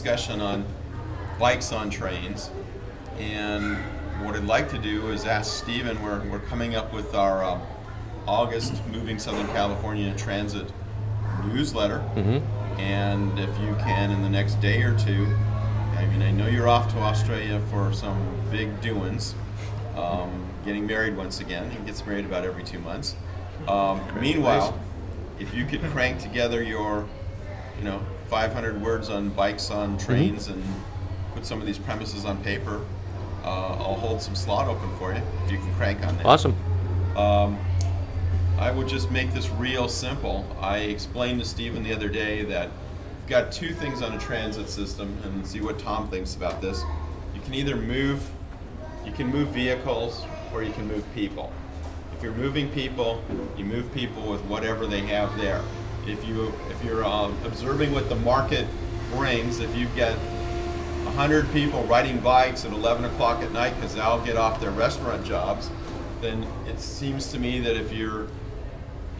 discussion on bikes on trains. And what I'd like to do is ask Stephen, we're coming up with our August Moving Southern California Transit newsletter. And if you can, in the next day or two, I mean, I know you're off to Australia for some big doings, getting married once again. He gets married about every 2 months. Meanwhile, if you could crank together your, 500 words on bikes on trains and put some of these premises on paper, I'll hold some slot open for you if you can crank on that. Awesome. I would just make this real simple. I explained to Stephen the other day that you've got two things on a transit system, and see what Tom thinks about this. You can either move vehicles or you can move people. If you're moving people, you move people with whatever they have there. If you're observing what the market brings, if you've got 100 people riding bikes at 11 o'clock at night because they'll get off their restaurant jobs, then it seems to me that if you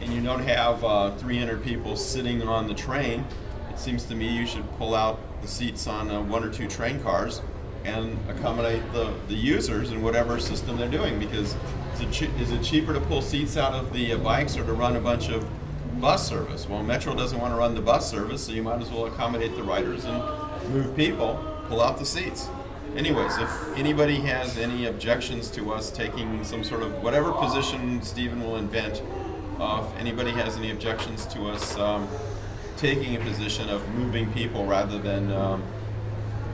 don't have 300 people sitting on the train, it seems to me you should pull out the seats on one or two train cars and accommodate the users in whatever system they're doing. Because is it cheaper to pull seats out of the bikes or to run a bunch of bus service? Well, Metro doesn't want to run the bus service, so you might as well accommodate the riders and move people, pull out the seats. Anyways, if anybody has any objections to us taking some sort of whatever position Stephen will invent, if anybody has any objections to us taking a position of moving people rather than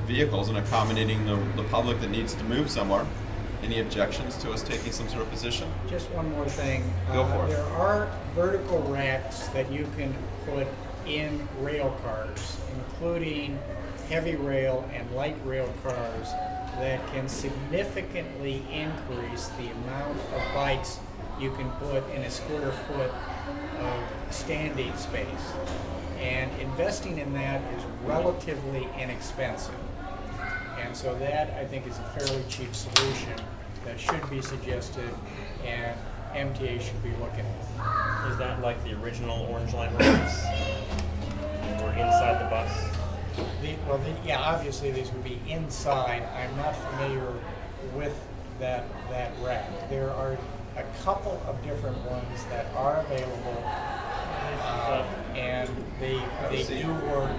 vehicles and accommodating the public that needs to move somewhere, any objections to us taking some sort of position? Just one more thing. Go for it. There are vertical racks that you can put in rail cars, including heavy rail and light rail cars, that can significantly increase the amount of bikes you can put in a square foot of standing space. And investing in that is relatively inexpensive. And so that, I think, is a fairly cheap solution that should be suggested and MTA should be looking at. Is that like the original Orange Line racks? Or inside the bus? Obviously these would be inside. I'm not familiar with that rack. There are a couple of different ones that are available, and they do work,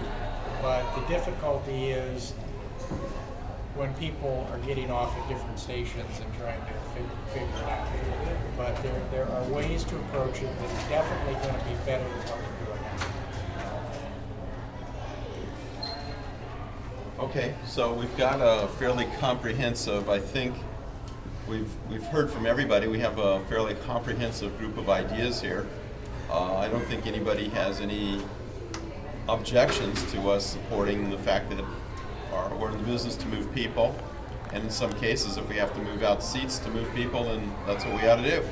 but the difficulty is when people are getting off at different stations and trying to figure it out. But there are ways to approach it that is definitely going to be better than what we're doing now. Okay, so we've got a fairly comprehensive, I think we've heard from everybody. We have a fairly comprehensive group of ideas here. I don't think anybody has any objections to us supporting the fact that we're in the business to move people, and in some cases, if we have to move out seats to move people, then that's what we ought to do.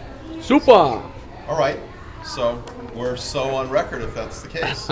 Super! All right, so we're so on record if that's the case.